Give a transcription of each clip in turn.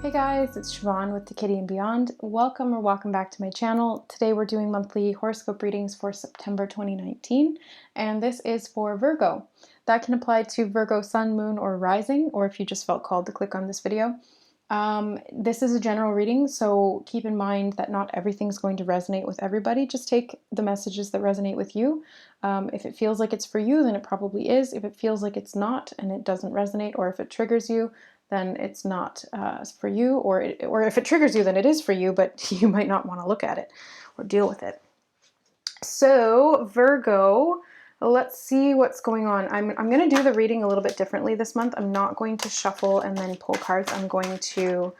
Hey guys, it's Siobhan with The Kitty and Beyond. Welcome back to my channel. Today we're doing monthly horoscope readings for September 2019, and this is for Virgo. That can apply to Virgo sun, moon, or rising, or if you just felt called to click on this video. This is a general reading, so keep in mind that not everything's going to resonate with everybody. Just take the messages that resonate with you. If it feels like it's for you, then it probably is. If it feels like it's not and it doesn't resonate, or if it triggers you, then it's not for you, or if it triggers you, then it is for you, but you might not want to look at it or deal with it. So Virgo, let's see what's going on. I'm going to do the reading a little bit differently this month. I'm not going to shuffle and then pull cards. I'm going to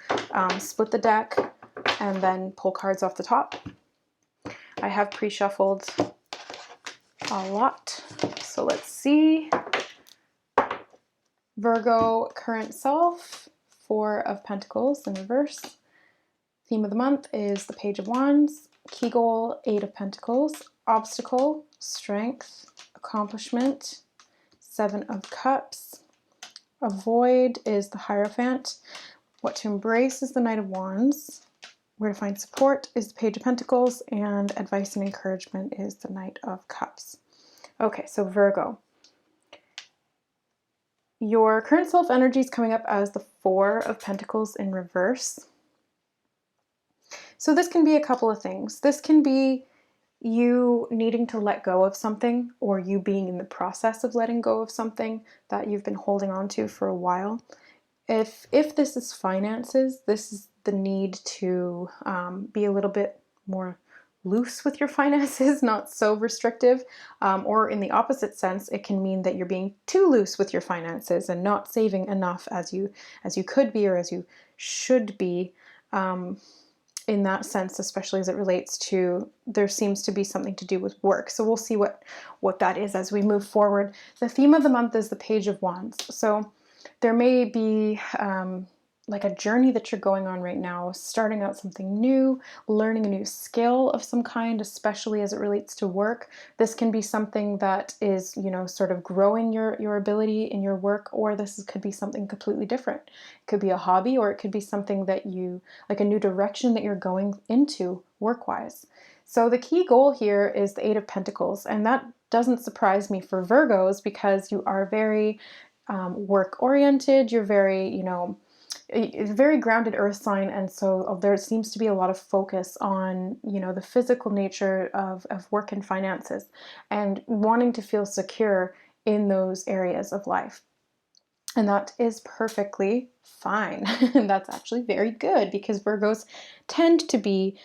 split the deck and then pull cards off the top. I have pre-shuffled a lot, so let's see. Virgo, current self, Four of Pentacles in reverse. Theme of the month is the Page of Wands. Key goal, Eight of Pentacles. Obstacle, strength, accomplishment, Seven of Cups. Avoid is the Hierophant. What to embrace is the Knight of Wands. Where to find support is the Page of Pentacles. And advice and encouragement is the Knight of Cups. Okay, so Virgo. Your current self energy is coming up as the Four of Pentacles in reverse. So this can be a couple of things. This can be you needing to let go of something, or you being in the process of letting go of something that you've been holding on to for a while. If this is finances, this is the need to be a little bit more loose with your finances, not so restrictive, or in the opposite sense, it can mean that you're being too loose with your finances and not saving enough as you could be or as you should be. In that sense, especially as it relates to, there seems to be something to do with work. So we'll see what that is as we move forward. The theme of the month is the Page of Wands. So there may be like a journey that you're going on right now, starting out something new, learning a new skill of some kind, especially as it relates to work. This can be something that is, sort of growing your ability in your work, or could be something completely different. It could be a hobby, or it could be something that like a new direction that you're going into work-wise. So the key goal here is the Eight of Pentacles, and that doesn't surprise me for Virgos because you are very work-oriented. You're very, very grounded earth sign, and so there seems to be a lot of focus on the physical nature of work and finances, and wanting to feel secure in those areas of life. And that is perfectly fine. And that's actually very good because Virgos tend to be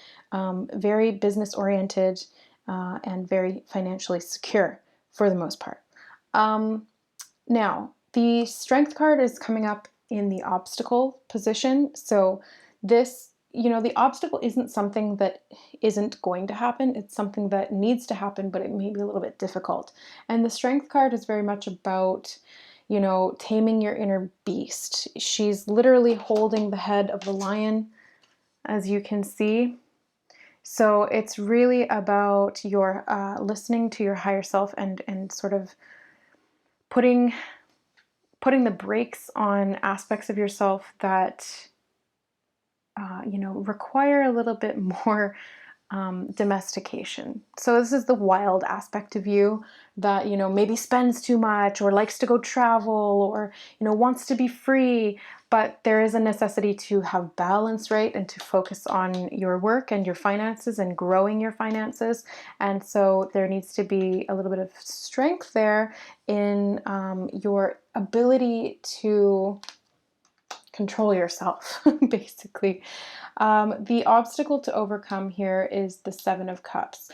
very business oriented and very financially secure for the most part. Now, the Strength card is coming up in the obstacle position. So this, the obstacle isn't something that isn't going to happen. It's something that needs to happen, but it may be a little bit difficult. And the Strength card is very much about, taming your inner beast. She's literally holding the head of the lion, as you can see. So it's really about your listening to your higher self and sort of putting the brakes on aspects of yourself that, require a little bit more domestication. So this is the wild aspect of you that, maybe spends too much or likes to go travel or, wants to be free. But there is a necessity to have balance, right? And to focus on your work and your finances and growing your finances. And so there needs to be a little bit of strength there in your ability to control yourself, basically. The obstacle to overcome here is the Seven of Cups.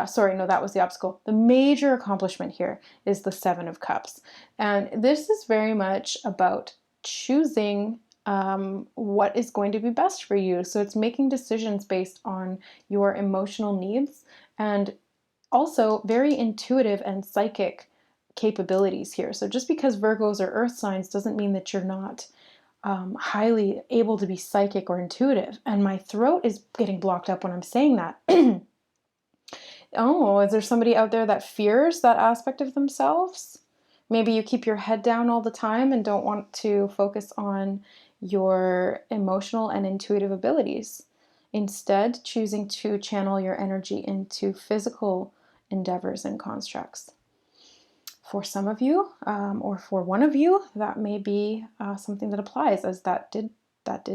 Sorry, no, that was the obstacle. The major accomplishment here is the Seven of Cups. And this is very much about choosing what is going to be best for you. So it's making decisions based on your emotional needs and also very intuitive and psychic capabilities here. So just because Virgos are earth signs doesn't mean that you're not highly able to be psychic or intuitive. And my throat is getting blocked up when I'm saying that. Oh, is there somebody out there that fears that aspect of themselves? Maybe you keep your head down all the time and don't want to focus on, your emotional and intuitive abilities, instead choosing to channel your energy into physical endeavors and constructs. For some of you, or for one of you, that may be something that applies, as that did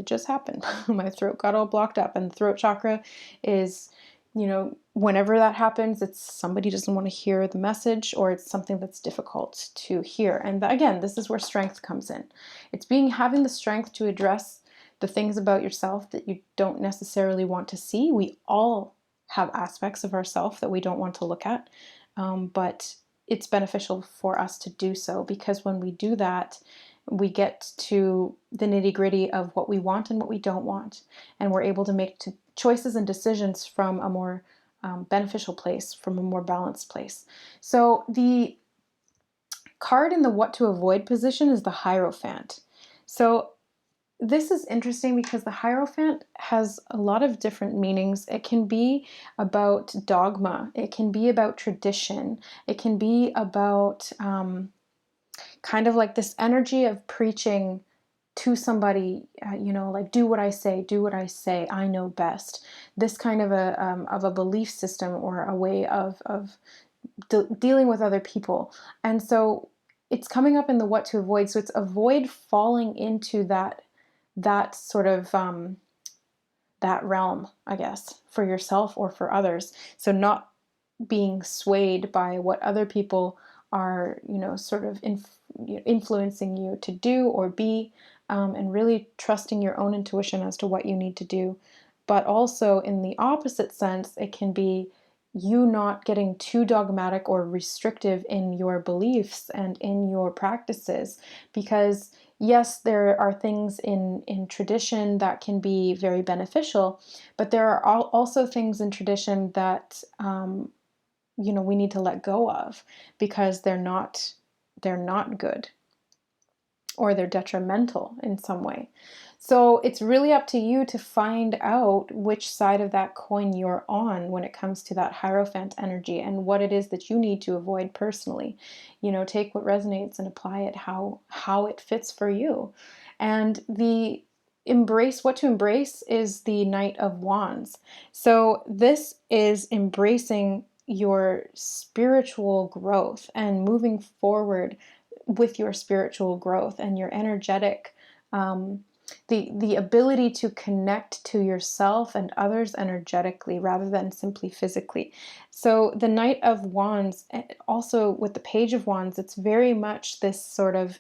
just happen. My throat got all blocked up, and the throat chakra is, whenever that happens, it's somebody doesn't want to hear the message, or it's something that's difficult to hear. And again, this is where strength comes in. It's having the strength to address the things about yourself that you don't necessarily want to see. We all have aspects of ourself that we don't want to look at, but it's beneficial for us to do so, because when we do that, we get to the nitty-gritty of what we want and what we don't want, and we're able to make choices and decisions from a more beneficial place, from a more balanced place. So the card in the what to avoid position is the Hierophant. So this is interesting because the Hierophant has a lot of different meanings. It can be about dogma. It can be about tradition. It can be about kind of like this energy of preaching to somebody, like, do what I say, I know best. This kind of a belief system, or a way of dealing with other people. And so it's coming up in the what to avoid. So it's avoid falling into that sort of that realm, I guess, for yourself or for others. So not being swayed by what other people are, sort of influencing you to do or be, and really trusting your own intuition as to what you need to do. But also in the opposite sense, it can be you not getting too dogmatic or restrictive in your beliefs and in your practices, because yes, there are things in tradition that can be very beneficial, but there are also things in tradition that we need to let go of, because they're not good, or they're detrimental in some way. So it's really up to you to find out which side of that coin you're on when it comes to that Hierophant energy, and what it is that you need to avoid personally. Take what resonates and apply it how it fits for you. And what to embrace is the Knight of Wands. So this is embracing your spiritual growth and moving forward with your spiritual growth and your energetic, the ability to connect to yourself and others energetically rather than simply physically. So the Knight of Wands, also with the Page of Wands, it's very much this sort of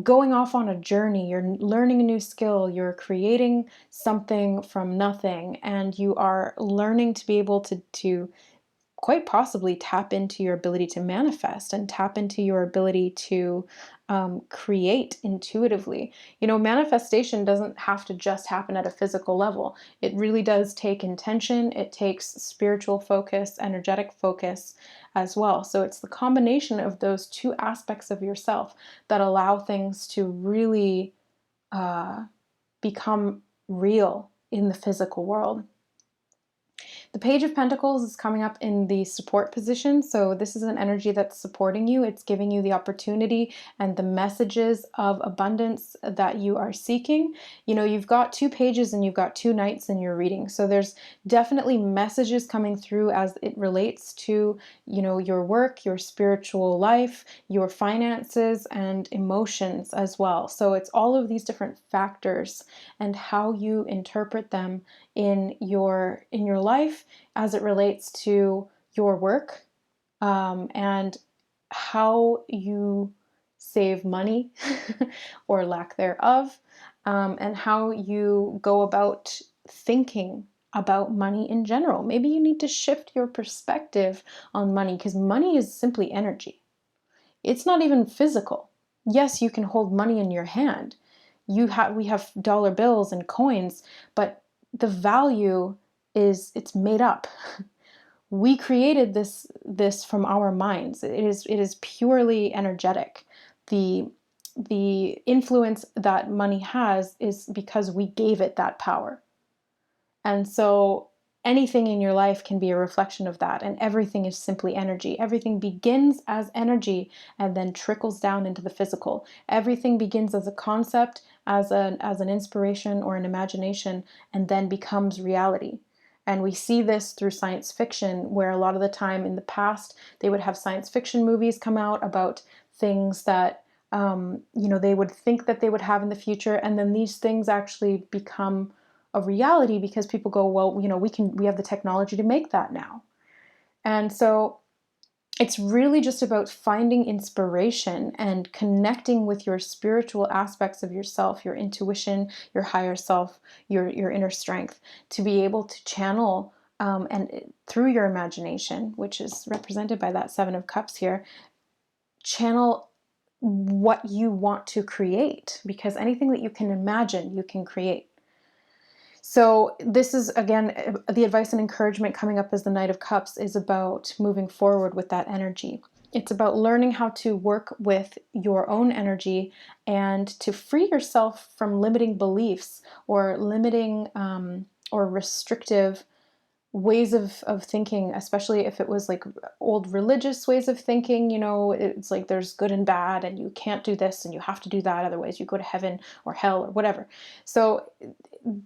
going off on a journey. You're learning a new skill, you're creating something from nothing, and you are learning to be able to quite possibly tap into your ability to manifest and tap into your ability to create intuitively. Manifestation doesn't have to just happen at a physical level. It really does take intention. It takes spiritual focus, energetic focus as well. So it's the combination of those two aspects of yourself that allow things to really become real in the physical world. The Page of Pentacles is coming up in the support position. So this is an energy that's supporting you. It's giving you the opportunity and the messages of abundance that you are seeking. You've got two pages and you've got two knights in your reading. So there's definitely messages coming through as it relates to, your work, your spiritual life, your finances, and emotions as well. So it's all of these different factors and how you interpret them in your life as it relates to your work, and how you save money or lack thereof, and how you go about thinking about money in general. Maybe you need to shift your perspective on money, because money is simply energy. It's not even physical. Yes, you can hold money in your hand. We have dollar bills and coins, but the value it's made up. We created this from our minds. It is purely energetic. The influence that money has is because we gave it that power. And so anything in your life can be a reflection of that, and everything is simply energy. Everything begins as energy and then trickles down into the physical. Everything begins as a concept, as an inspiration or an imagination, and then becomes reality. And we see this through science fiction, where a lot of the time in the past, they would have science fiction movies come out about things that they would think that they would have in the future, and then these things actually become a reality because people go, well, we have the technology to make that now. And so it's really just about finding inspiration and connecting with your spiritual aspects of yourself, your intuition, your higher self, your inner strength, to be able to channel and through your imagination, which is represented by that Seven of Cups here, channel what you want to create, because anything that you can imagine, you can create. So this is, again, the advice and encouragement coming up as the Knight of Cups is about moving forward with that energy. It's about learning how to work with your own energy and to free yourself from limiting beliefs or limiting or restrictive ways of thinking, especially if it was like old religious ways of thinking. It's like there's good and bad, and you can't do this and you have to do that, otherwise you go to heaven or hell or whatever. So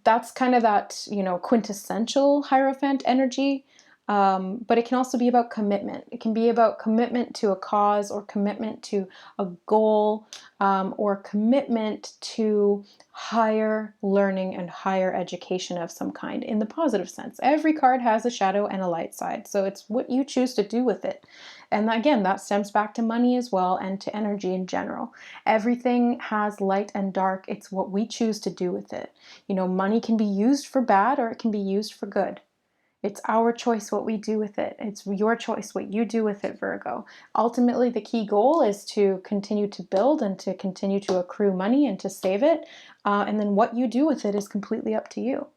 that's kind of that, quintessential Hierophant energy. But it can also be about commitment. It can be about commitment to a cause, or commitment to a goal, or commitment to higher learning and higher education of some kind in the positive sense. Every card has a shadow and a light side, so it's what you choose to do with it. And again, that stems back to money as well, and to energy in general. Everything has light and dark. It's what we choose to do with it. Money can be used for bad, or it can be used for good. It's our choice what we do with it. It's your choice what you do with it, Virgo. Ultimately, the key goal is to continue to build and to continue to accrue money and to save it. And then what you do with it is completely up to you.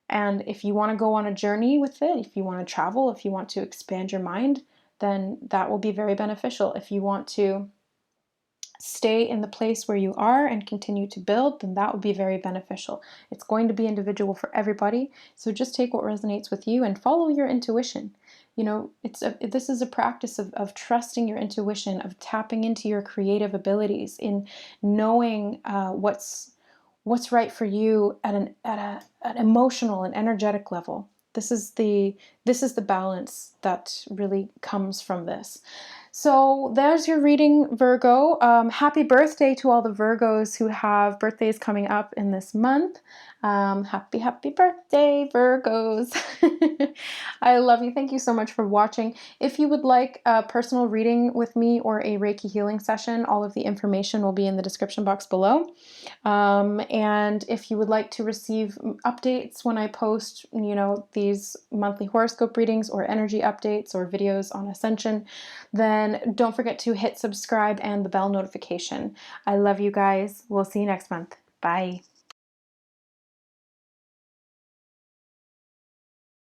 And if you want to go on a journey with it, if you want to travel, if you want to expand your mind, then that will be very beneficial. If you want to stay in the place where you are and continue to build, then that would be very beneficial. It's going to be individual for everybody. So just take what resonates with you and follow your intuition. This is a practice of trusting your intuition, of tapping into your creative abilities, in knowing what's right for you at an emotional and energetic level. This is the balance that really comes from this. So there's your reading, Virgo. Happy birthday to all the Virgos who have birthdays coming up in this month. Happy birthday, Virgos. I love you. Thank you so much for watching. If you would like a personal reading with me or a Reiki healing session, all of the information will be in the description box below. And if you would like to receive updates when I post, these monthly horoscope readings or energy updates or videos on Ascension, then don't forget to hit subscribe and the bell notification. I love you guys. We'll see you next month. Bye.